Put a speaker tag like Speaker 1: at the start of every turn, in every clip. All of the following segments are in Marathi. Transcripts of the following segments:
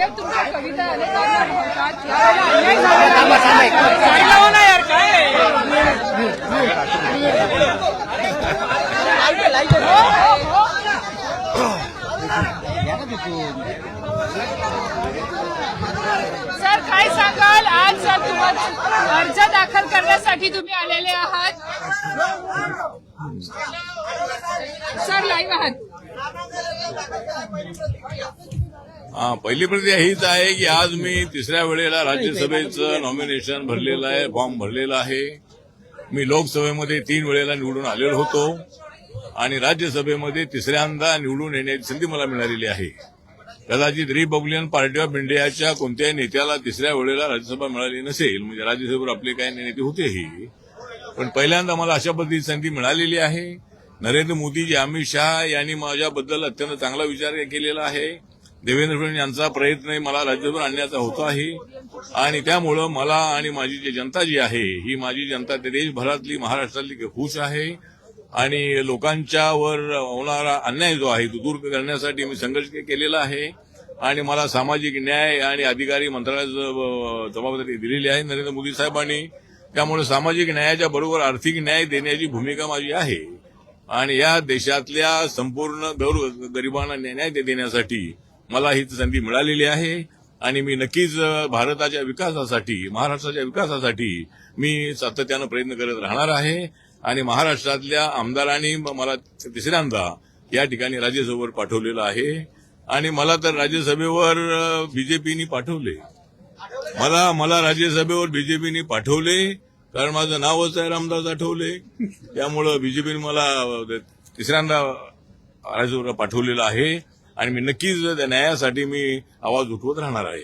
Speaker 1: साहेब तुमच्या कविता अनेकांना भावतात. यार काय सर काय सांगाल आज तुम्हाला अर्ज दाखल करण्यासाठी तुम्ही आलेले आहात. सर लाईव्ह आहात.
Speaker 2: पहिली प्रक्रिया हीच आहे की आज मी तिसऱ्या वेळेला राज्यसभेचं नॉमिनेशन भरलेलं आहे, फॉर्म भरलेला आहे. मी लोकसभेमध्ये 3 वेळेला निवडून आलेलो होतो आणि राज्यसभेमध्ये तिसऱ्यांदा निवडून येण्याची संधी मला मिळालेली आहे. कदाचित रिपब्लिकन पार्टी ऑफ इंडियाच्या कोणत्याही नेत्याला तिसऱ्या वेळेला राज्यसभा मिळाली नसेल. म्हणजे राज्यसभेवर आपले काही नेते होतेही, पण पहिल्यांदा मला अशा पद्धतीची संधी मिळालेली आहे. नरेंद्र मोदीजी, अमित शहा यांनी माझ्याबद्दल अत्यंत चांगला विचार केलेला आहे. देवेंद्र फडणवीस यांचा प्रयत्न मला राज्यसभेवर आणण्याचा होता आहे आणि त्यामुळं मला आणि माझी जी जनता जी आहे ही माझी जनता देशभरातली, महाराष्ट्रातली खुश आहे आणि लोकांच्यावर होणारा अन्याय जो आहे तो दूर करण्यासाठी मी संघर्ष केलेला आहे आणि मला सामाजिक न्याय आणि अधिकारी मंत्रालयाचं जबाबदारी दिलेली आहे नरेंद्र मोदी साहेबांनी. त्यामुळे सामाजिक न्यायाच्या बरोबर आर्थिक न्याय देण्याची भूमिका माझी आहे आणि या देशातल्या संपूर्ण गरिबांना न्याय देण्यासाठी मला ही संधी मिळालेली आहे आणि मी नक्कीच भारताच्या विकासासाठी, महाराष्ट्राच्या विकासासाठी मी सातत्यानं प्रयत्न करत राहणार आहे आणि महाराष्ट्रातल्या आमदारांनी मला तिसऱ्यांदा या ठिकाणी राज्यसभेवर पाठवलेलं आहे आणि मला तर राज्यसभेवर बीजेपीनी पाठवले. मला राज्यसभेवर बीजेपीनी पाठवले कारण माझं नावच आहे रामदास आठवले. त्यामुळं बीजेपीने मला तिसऱ्यांदा राज्यसभेवर पाठवलेलं आहे आणि मी नक्कीच त्या न्यायासाठी मी आवाज उठवत राहणार आहे.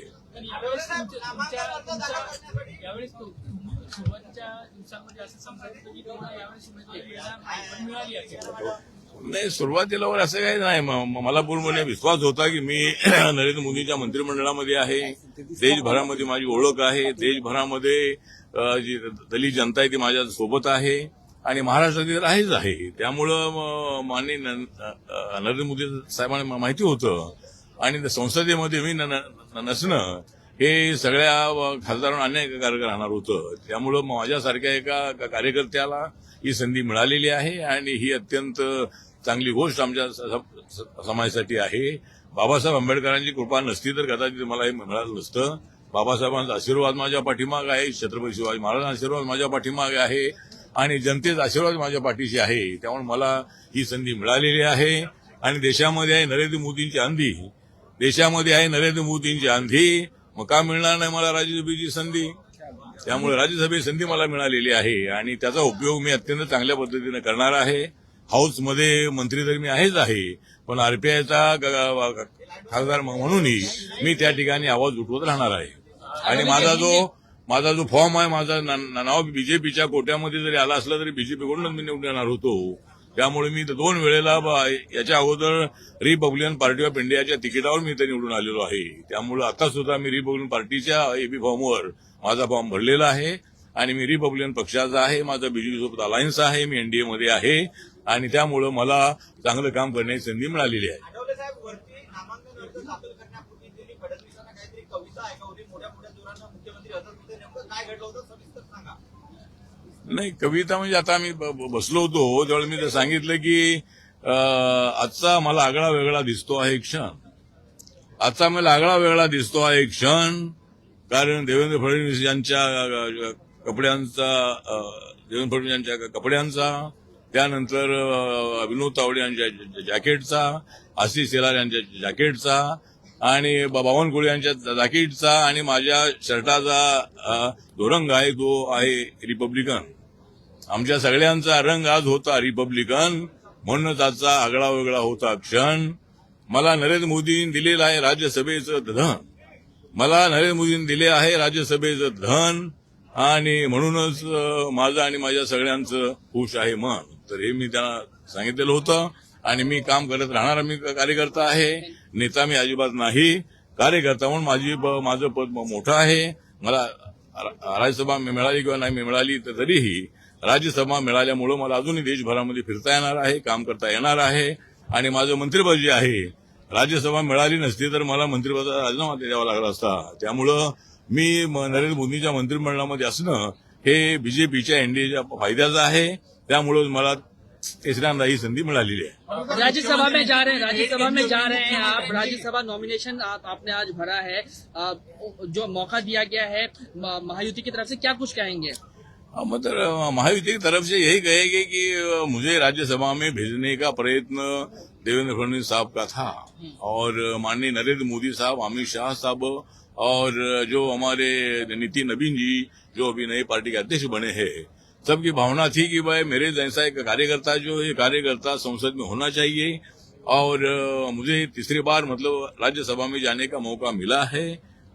Speaker 2: नाही, सुरुवातीला असं काही नाही. मला पूर्णपणे विश्वास होता की मी नरेंद्र मोदींच्या मंत्रिमंडळामध्ये आहे. देशभरामध्ये माझी ओळख आहे. देशभरामध्ये जी दलित जनता आहे ती माझ्या सोबत आहे आणि महाराष्ट्रातील आहेच आहे. त्यामुळं माननीय नरेंद्र मोदी साहेबांना माहिती होतं आणि संसदेमध्ये मी नसणं हे सगळ्या खासदारांना अन्यायकारक राहणार होतं. त्यामुळं माझ्यासारख्या एका कार्यकर्त्याला ही संधी मिळालेली आहे आणि ही अत्यंत चांगली गोष्ट आमच्या समाजासाठी आहे. बाबासाहेब आंबेडकरांची कृपा नसती तर कदाचित मला हे मिळालं नसतं. बाबासाहेबांचा आशीर्वाद माझ्या पाठीमागे आहे, छत्रपती शिवाजी महाराजांचा आशीर्वाद माझ्या पाठीमागे आहे आणि जनतेचा आशीर्वाद माझ्या पाठीशी आहे. त्यामुळे मला ही संधी मिळालेली आहे आणि देशामध्ये आहे नरेंद्र मोदींची आंधी, देशामध्ये आहे नरेंद्र मोदींची आंधी. मग का मिळणार नाही मला राज्यसभेची संधी? त्यामुळे राज्यसभेची संधी मला मिळालेली आहे आणि त्याचा उपयोग मी अत्यंत चांगल्या पद्धतीने करणार आहे. हाऊसमध्ये मंत्री तर मी आहेच आहे, पण आरपीआयचा खासदार म्हणूनही मी त्या ठिकाणी आवाज उठवत राहणार आहे आणि माझा जो फॉर्म आहे, माझं नाव बीजेपीच्या कोट्यामध्ये जरी आला असलं तरी बीजेपीकडूनच मी निवडून येणार होतो. त्यामुळे मी 2 वेळेला याच्या अगोदर रिपब्लिकन पार्टी ऑफ इंडियाच्या तिकिटावर मी इथे निवडून आलेलो आहे. त्यामुळे आता सुद्धा मी रिपब्लिकन पार्टीच्या एबी फॉर्मवर माझा फॉर्म भरलेला आहे आणि मी रिपब्लिकन पक्षाचा आहे. माझा बीजेपीसोबत अलायन्स आहे, मी एनडीएमध्ये आहे आणि त्यामुळे मला चांगलं काम करण्याची संधी मिळालेली आहे. नाही, कविता म्हणजे आता आम्ही बसलो होतो त्यावेळेस मी तर सांगितलं की आजचा मला आगळा वेगळा दिसतो आहे क्षण. आजचा मला आगळा वेगळा दिसतो आहे क्षण कारण देवेंद्र फडणवीस यांच्या कपड्यांचा, त्यानंतर विनोद तावडे यांच्या जॅकेटचा, आशिष शेलार यांच्या जॅकेटचा आणि बावनकुळे यांच्या जॅकेटचा आणि माझ्या शर्टाचा जो रंग आहे तो आहे रिपब्लिकन. आमच्या सगळ्यांचा रंग आज होता रिपब्लिकन, म्हणूनच आजचा आगळा वेगळा होता क्षण. मला नरेंद्र मोदींनी दिलेलं आहे राज्यसभेचं धन, मला नरेंद्र मोदींनी दिले आहे राज्यसभेचं धन आणि म्हणूनच माझं आणि माझ्या सगळ्यांचं खुश आहे मन. तर हे मी त्यांना सांगितलेलं होतं आणि मी काम करत राहणारा मी कार्यकर्ता आहे. नेता मी अजिबात नाही, कार्यकर्ता म्हणून माझं पद मोठं आहे. मला राज्यसभा मिळाली किंवा नाही मिळाली तर तरीही राज्यसभा मिळाल्यामुळं मला अजूनही देशभरामध्ये फिरता येणार आहे, काम करता येणार आहे आणि माझं मंत्रिपद जे आहे राज्यसभा मिळाली नसती तर मला मंत्रिपदाचा राजीनामा द्यावा लागला असता. त्यामुळं मी नरेंद्र मोदींच्या मंत्रिमंडळामध्ये असणं हे बीजेपीच्या एनडीएच्या फायद्याचं आहे. त्यामुळं मला तिसऱ्यांदा ही संधी मिळालेली आहे.
Speaker 3: राज्यसभा में जा रहे हैं आप, राज्यसभा नॉमिनेशन आपने आज भरा है, जो मौका दिया गया है महायुति की तरफ से, क्या कुछ कहेंगे?
Speaker 2: मतलब महायुति की तरफ से यही कहेंगे कि मुझे राज्यसभा में भेजने का प्रयत्न देवेंद्र फडणवीस साहब का था और माननीय नरेंद्र मोदी साहब, अमित शाह साहब और जो हमारे नितिन नवीन जी जो अभी नई पार्टी के अध्यक्ष बने हैं, सबकी भावना थी कि भाई मेरे जैसा एक कार्यकर्ता जो है कार्यकर्ता संसद में होना चाहिए और मुझे तीसरी बार मतलब राज्यसभा में जाने का मौका मिला है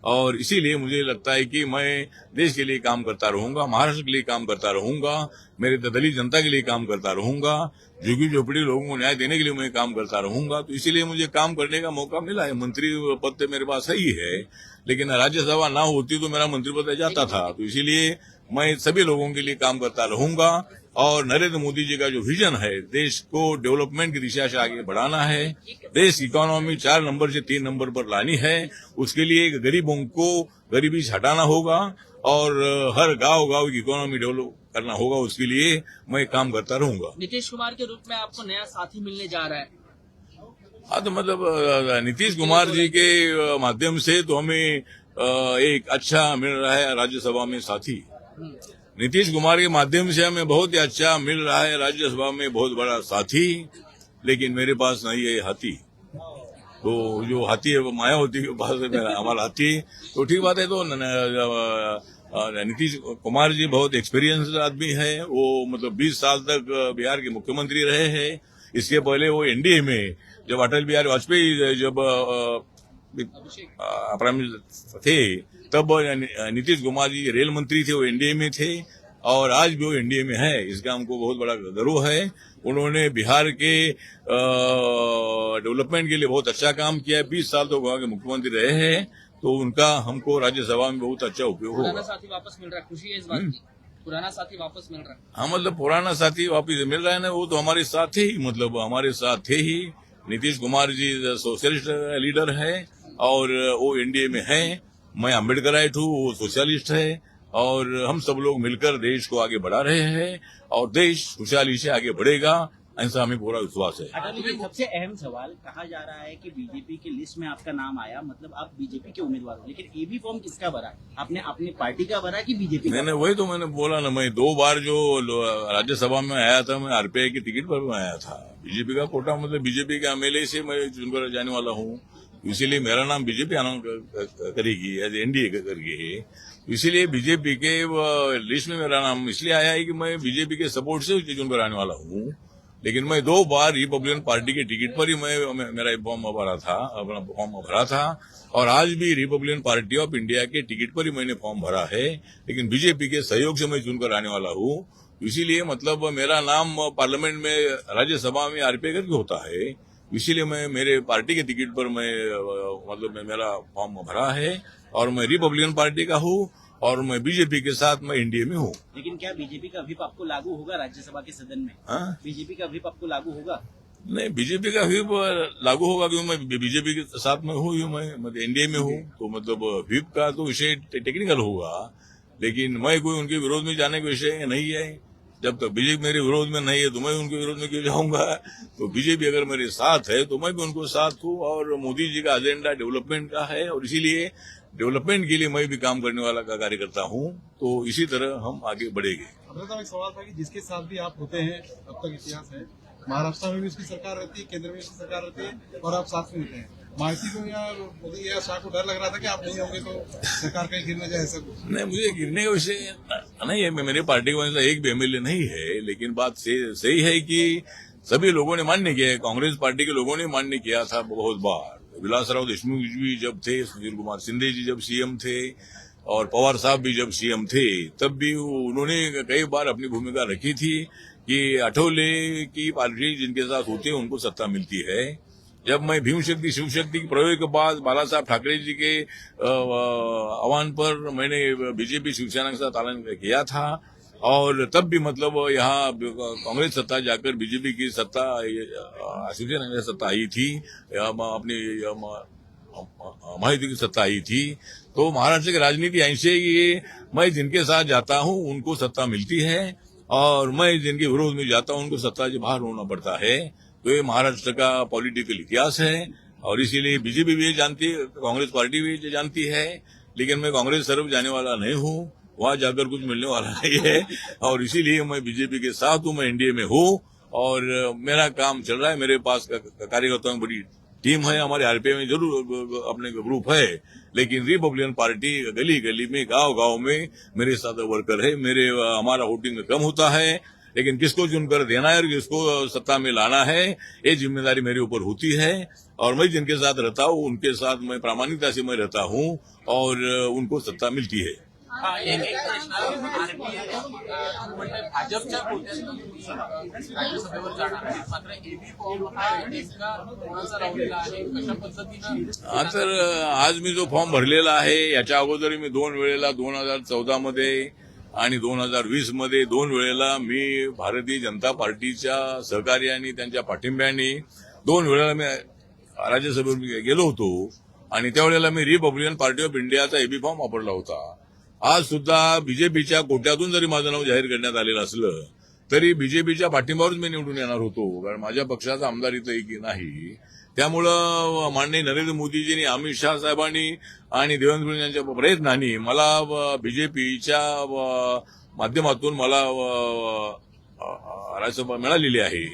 Speaker 2: और इसीलिए मुझे लगता है कि मैं देश के लिए काम करता रहूंगा, महाराष्ट्र के लिए काम करता रहूंगा, मेरे दलित जनता के लिए काम करता रहूंगा, झुग्गी झोपड़ी लोगों को न्याय देने के लिए मैं काम करता रहूंगा. तो इसीलिए मुझे काम करने का मौका मिला है. मंत्री पद तो मेरे पास ही है, लेकिन राज्यसभा ना होती तो मेरा मंत्री पद जाता था. तो इसीलिए मैं सभी लोगों के लिए काम करता रहूंगा और नरेंद्र मोदी जी का जो विजन है देश को डेवलपमेंट की दिशा से आगे बढ़ाना है, देश की इकोनॉमी 4 नंबर से 3 नंबर पर लानी है, उसके लिए गरीबों को गरीबी से हटाना होगा और हर गांव की इकोनॉमी डेवलप करना होगा. उसके लिए मैं काम करता रहूंगा.
Speaker 3: नीतीश कुमार के रूप में आपको नया साथी मिलने जा रहा है.
Speaker 2: हाँ, तो मतलब नीतीश कुमार जी के माध्यम से तो हमें एक अच्छा मिल रहा है राज्यसभा में साथी. नीतीश कुमार के माध्यम से हमें बहुत ही अच्छा मिल रहा है राज्यसभा में बहुत बड़ा साथी, लेकिन मेरे पास नहीं है हाथी. तो जो हाथी है वो मायावती के पास है हमारा हाथी. तो ठीक बात है. तो नीतीश कुमार जी बहुत एक्सपीरियंस आदमी है. वो मतलब 20 साल तक बिहार के मुख्यमंत्री रहे हैं. इसके पहले वो एनडीए में जब अटल बिहारी वाजपेयी जब प्राइम मिनिस्टर थे तब नीतीश कुमार जी रेल मंत्री थे, वो एनडीए में थे और आज भी वो एनडीए में है. इसका हमको बहुत बड़ा गर्व है. उन्होंने बिहार के डेवलपमेंट के लिए बहुत अच्छा काम किया है. 20 साल तो वहां के मुख्यमंत्री रहे हैं. तो उनका हमको राज्यसभा में बहुत अच्छा उपयोग होगा.
Speaker 3: पुराना साथी वापस मिल रहा है, खुशी है इस बात की. पुराना साथी वापस मिल रहा है.
Speaker 2: हाँ, मतलब पुराना साथी वापस मिल रहा है ना, वो तो हमारे साथ थे ही. मतलब हमारे साथ थे ही. नीतीश कुमार जी सोशलिस्ट लीडर है और वो एनडीए में है. मैं अम्बेडकराइट हूँ, वो सोशलिस्ट है और हम सब लोग मिलकर देश को आगे बढ़ा रहे हैं और देश खुशहाली से आगे बढ़ेगा, ऐसा हमें पूरा विश्वास है.
Speaker 4: अटल जी, सबसे अहम सवाल, कहा जा रहा है कि बीजेपी की लिस्ट में आपका नाम आया, मतलब आप बीजेपी के उम्मीदवार हो, लेकिन एबी फॉर्म किसका भरा? आपने अपनी पार्टी का भरा कि बीजेपी का?
Speaker 2: नहीं, वही तो मैंने बोला ना, मैं 2 बार जो राज्यसभा में आया था मैं आरपीआई की टिकट पर मैं आया था. बीजेपी का कोटा मतलब बीजेपी के एमएलए से मैं चुनकर जाने वाला हूँ. इसीलिए मेरा नाम बीजेपी अनाउंस करेगी एज एनडीए करके. इसीलिए बीजेपी के लिस्ट में मेरा नाम इसलिए आया है कि मैं बीजेपी के सपोर्ट से चुनकर आने वाला हूँ. लेकिन मैं 2 बार रिपब्लिकन पार्टी के टिकट पर ही मेरा फॉर्म भरा था और आज भी Republican party of India K ticket per he Maine form भरा है. लेकिन बीजेपी के सहयोग से मैं चुनकर आने वाला हूँ. इसीलिए मतलब मेरा नाम पार्लियामेंट में राज्यसभा में आरपीआई करके होता है. इसीलिए मैं मेरे पार्टी के टिकट पर मेरा फॉर्म भरा है और मैं रिपब्लिकन पार्टी का हूँ और मैं बीजेपी के साथ मैं एनडीए में हूँ.
Speaker 4: लेकिन क्या बीजेपी का व्हिप आपको लागू होगा राज्यसभा के सदन में?
Speaker 2: हाँ?
Speaker 4: बीजेपी का व्हिप आपको लागू होगा?
Speaker 2: नहीं, बीजेपी का व्हिप लागू होगा क्योंकि मैं बीजेपी के साथ में हूँ, मैं एनडीए में हूँ. तो मतलब व्हिप का तो विषय टेक्निकल होगा, लेकिन मैं कोई उनके विरोध में जाने का विषय नहीं है. जब तक बीजेपी मेरे विरोध में नहीं है तो मैं उनके विरोध में क्यों जाऊंगा. तो बीजेपी अगर मेरे साथ है तो मैं भी उनको साथ हूँ और मोदी जी का एजेंडा डेवलपमेंट का है और इसीलिए डेवलपमेंट के लिए मैं भी काम करने वाला का कार्यकर्ता हूँ. तो इसी तरह हम आगे बढ़ेंगे.
Speaker 5: एक सवाल था कि जिसके साथ भी आप होते हैं अब तक इतिहास है, महाराष्ट्र में भी उसकी सरकार रहती है, केंद्र में उसकी सरकार रहती है और आप साथ में होते हैं. मायावती को या मोदी या शाह को डर लग रहा था कि आप नहीं होंगे तो सरकार कहीं गिरने जाए, ऐसा कुछ?
Speaker 2: नहीं, मुझे गिरने का विषय नहीं है. मेरे पार्टी के वजह से एक भी एमएलए नहीं है. लेकिन बात सही है कि सभी लोगों ने मान्य किया है. कांग्रेस पार्टी के लोगों ने मान्य किया था बहुत बार. विलासराव देशमुख जी जब थे, सुशील कुमार शिंदे जी जब सीएम थे और पवार साहब भी जब सीएम थे, तब भी उन्होंने कई बार अपनी भूमिका रखी थी कि आठवले की पार्टी जिनके साथ होती है उनको सत्ता मिलती है. जब मैं भीम शक्ति शिव शक्ति के प्रयोग के बाद बाला साहब ठाकरे जी के आह्वान पर मैंने बीजेपी शिवसेना के साथ ऐलान किया था और तब भी मतलब यहाँ कांग्रेस सत्ता जाकर बीजेपी की सत्ता, शिवसेना की सत्ता आई थी, अपनी महायुति की सत्ता आई थी। तो महाराष्ट्र की राजनीति ऐसी है कि मैं जिनके साथ जाता हूं उनको सत्ता मिलती है और मैं जिनके विरोध में जाता हूं उनको सत्ता से बाहर होना पड़ता है। तो ये महाराष्ट्र का पॉलिटिकल इतिहास है और इसीलिए बीजेपी भी ये जानती है, कांग्रेस पार्टी भी ये जानती है। लेकिन मैं कांग्रेस तरफ जाने वाला नहीं हूं, वहां जाकर कुछ मिलने वाला नहीं है और इसीलिए मैं बीजेपी के साथ हूं, मैं एनडीए में हूं और मेरा काम चल रहा है। मेरे पास कार्यकर्ताओं की बड़ी टीम है, हमारे आरपीआई में जरूर अपने ग्रुप है, लेकिन रिपब्लिकन पार्टी गली गली में, गांव गांव में मेरे साथ वर्कर है। हमारा वोटिंग कम होता है, लेकिन किसको चुनकर देना है और किसको सत्ता में लाना है ये जिम्मेदारी मेरे ऊपर होती है और मैं जिनके साथ रहता हूं उनके साथ मैं प्रामाणिकता से मैं रहता हूं और उनको सत्ता मिलती है।
Speaker 6: एक प्रश्न म्हणजे भाजपच्या कोट्यातून राज्यसभेवर जाणार आहे, मात्र एबी फॉर्म हा नेमका कोणाचा लावलेला आहे, कशा पद्धतीनं?
Speaker 2: हा, तर आज मी जो फॉर्म भरलेला आहे याच्या अगोदर मी 2 वेळेला 2014 मध्ये आणि 2020 मध्ये 2 वेळेला मी भारतीय जनता पार्टीच्या सहकार्याने त्यांच्या पाठिंब्याने 2 वेळेला मी राज्यसभेवर गेलो होतो आणि त्यावेळेला मी रिपब्लिकन पार्टी ऑफ इंडियाचा एबी फॉर्म वापरला होता। आज सुद्धा बीजेपीच्या कोट्यातून जरी माझं नाव जाहीर करण्यात आलेलं असलं तरी बीजेपीच्या पाठिंब्यावरच मी निवडून येणार होतो, कारण माझ्या पक्षाचा आमदार इथं एक नाही। त्यामुळं माननीय नरेंद्र मोदीजींनी, अमित शाह साहेबांनी आणि देवेंद्र फडणवीस यांच्या प्रयत्नांनी मला बीजेपीच्या माध्यमातून मला राज्यसभा मिळालेली आहे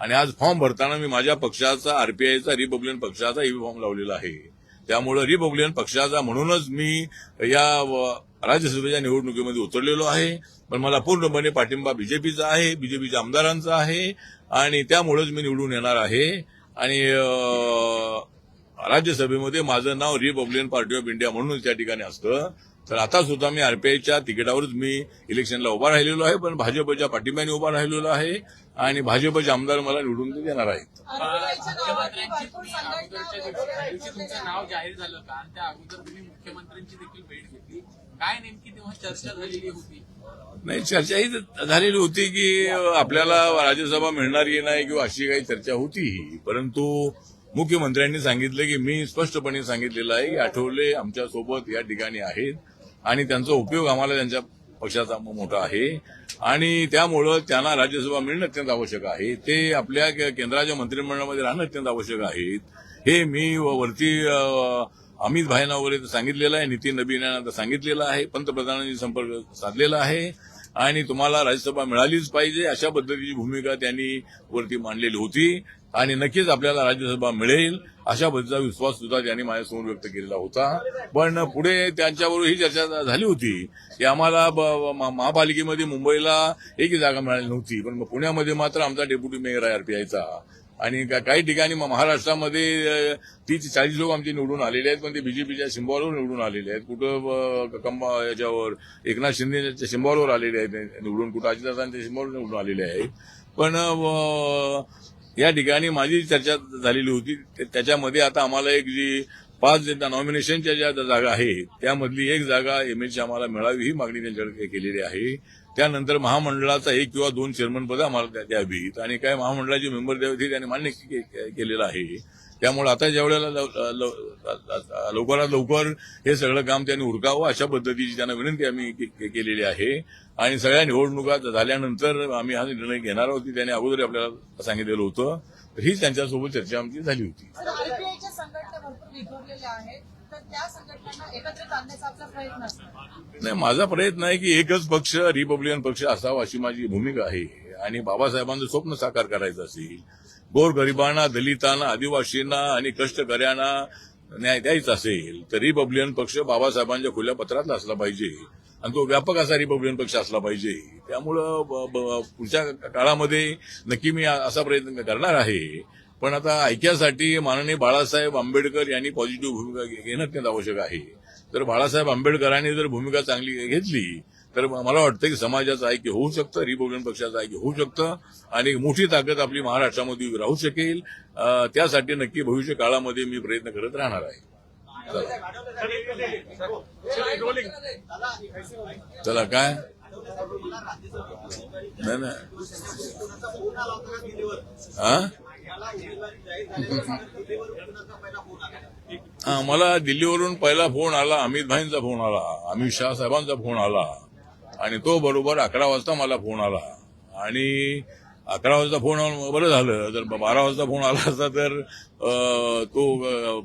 Speaker 2: आणि आज फॉर्म भरताना मी माझ्या पक्षाचा, आरपीआयचा, रिपब्लिकन पक्षाचा एबी फॉर्म लावलेला आहे। त्यामुळे रिपब्लिकन पक्षाचा म्हणूनच मी या राज्यसभेच्या निवडणुकीमध्ये उतरलेलो आहे, पण मला पूर्णपणे पाठिंबा बीजेपीचा आहे, बीजेपीच्या आमदारांचा आहे आणि त्यामुळेच मी निवडून येणार आहे आणि राज्यसभेमध्ये माझं नाव रिपब्लिकन पार्टी ऑफ इंडिया म्हणूनच त्या ठिकाणी असतं। तर आता सुद्धा मी आरपीआयच्या तिकिटावरच मी इलेक्शनला उभा राहिलेलो आहे, पण भाजपच्या पाठिंब्याने उभा राहिलेलो आहे आणि भाजपचे आमदार मला निवडून देणार आहेत।
Speaker 6: मुख्यमंत्र्यांची तुम्ही अगोदरच्या दिवशी तुमचं नाव जाहीर झालं का आणि त्या अगोदर तुम्ही मुख्यमंत्र्यांची देखील भेट घेतली, काय नेमकी तेव्हा चर्चा झालेली होती?
Speaker 2: नाही, चर्चा ही झालेली होती की आपल्याला राज्यसभा मिळणार की नाही किंवा अशी काही चर्चा होती, परंतु मुख्यमंत्र्यांनी सांगितलं की मी स्पष्टपणे सांगितलेलं आहे की आठवले आमच्या सोबत या ठिकाणी आहेत आणि त्यांचा उपयोग आम्हाला त्यांच्या पक्षाचा मोठा आहे आणि त्यामुळं त्यांना राज्यसभा मिळणं अत्यंत आवश्यक आहे। ते आपल्या केंद्राच्या मंत्रिमंडळामध्ये राहणं अत्यंत आवश्यक आहे। हे मी वरती अमित भाईंना वगैरे सांगितलेलं आहे, नितीन नबीन यांना सांगितलेलं आहे, पंतप्रधानांनी संपर्क साधलेला आहे आणि तुम्हाला राज्यसभा मिळालीच पाहिजे अशा पद्धतीची भूमिका त्यांनी वरती मांडलेली होती आणि नक्कीच आपल्याला राज्यसभा मिळेल अशा पद्धतीचा विश्वास सुद्धा त्यांनी माझ्यासमोर व्यक्त केलेला होता। पण पुढे त्यांच्याबरोबर ही चर्चा झाली होती की आम्हाला महापालिकेमध्ये मुंबईला एकही जागा मिळाली नव्हती, पण पुण्यामध्ये मात्र आमचा डेप्युटी मेयर आहे आरपीआयचा आणि काही ठिकाणी महाराष्ट्रामध्ये 30-40 लोक आमचे निवडून आलेले आहेत, पण ते बीजेपीच्या सिंबॉलवर निवडून आलेले आहेत। कुठं याच्यावर एकनाथ शिंदेच्या सिंबॉलवर आलेले आहेत निवडून, कुठं अजितदादांच्या सिंबॉलवर निवडून आलेले आहेत। पण या ठिकाणी माझी चर्चा झालेली होती, त्याच्यामध्ये आता आम्हाला एक जी 5 नॉमिनेशनच्या ज्या जागा आहेत त्यामधली एक जागा एमएलची आम्हाला मिळावी ही मागणी त्यांच्याकडे केलेली आहे। त्यानंतर महामंडळाचा 1 किंवा 2 चेअरमन पद आम्हाला द्यावीत आणि काय महामंडळाचे मेंबर द्यावेत हे त्यांनी मान्य केलेलं आहे। त्यामुळे आता ज्यावेळेला लवकरात लवकर हे सगळं काम त्यांनी उरकावं अशा पद्धतीची त्यांना विनंती आम्ही केलेली आहे आणि सगळ्या निवडणुका झाल्यानंतर आम्ही हा निर्णय घेणार आहोत, त्यांनी अगोदर आपल्याला सांगितलेलं होतं। तर हीच त्यांच्यासोबत चर्चा आमची झाली होती।
Speaker 7: आरपीआयच्या संघटना भरपूर विखुरलेल्या आहेत, तर त्या संघटनांना एकत्रित आणण्याचा आपला प्रयत्न असतो।
Speaker 2: नाही, माझा प्रयत्न आहे की एकच पक्ष, रिपब्लिकन पक्ष असावा अशी माझी भूमिका आहे आणि बाबासाहेबांचं स्वप्न साकार करायचं असेल, गोरगरिबांना, दलितांना, आदिवासींना आणि कष्टकऱ्यांना न्याय द्यायचा असेल तर रिपब्लिकन पक्ष बाबासाहेबांच्या खुल्या पत्रातला असला पाहिजे आणि तो व्यापक असा रिपब्लिकन पक्ष असला पाहिजे। त्यामुळं पुढच्या काळामध्ये नक्की मी असा प्रयत्न करणार आहे, पण आता ऐक्यासाठी माननीय बाळासाहेब आंबेडकर यांनी पॉझिटिव्ह भूमिका घेणं अत्यंत आवश्यक आहे। तर बाळासाहेब आंबेडकरांनी जर भूमिका चांगली घेतली तर मला वाटतं की समाजाचं ऐक्य होऊ शकतं, रिपब्लिकन पक्षाचं ऐक्य होऊ शकतं आणि मोठी ताकद आपली महाराष्ट्रामध्ये राहू शकेल। त्यासाठी नक्की भविष्य काळामध्ये मी प्रयत्न करत राहणार आहे। चला काय नाही नाही हा मला दिल्लीवरून पहिला फोन आला, अमित भाईंचा फोन आला, अमित शाह साहेबांचा फोन आला आणि तो बरोबर 11 वाजता मला फोन आला. आणि 11 वाजता फोन बरं झालं, जर 12 वाजता फोन आला असता तर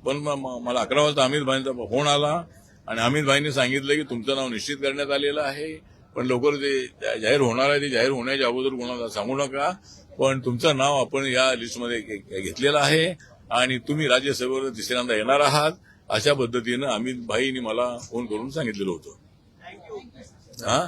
Speaker 2: पण मला 11 वाजता अमित भाईंचा फोन आला आणि अमित भाईंनी सांगितलं की तुमचं नाव निश्चित करण्यात आलेलं आहे, पण लवकर ते जाहीर होणार आहे, ते जाहीर होण्याच्या अगोदर कोणाला सांगू नका, पण तुमचं नाव आपण या लिस्टमध्ये घेतलेलं आहे आणि तुम्ही राज्यसभेवर तिसऱ्यांदा येणार आहात. अशा पद्धतीनं अमित भाईंनी मला फोन करून सांगितलेलं होतं. हा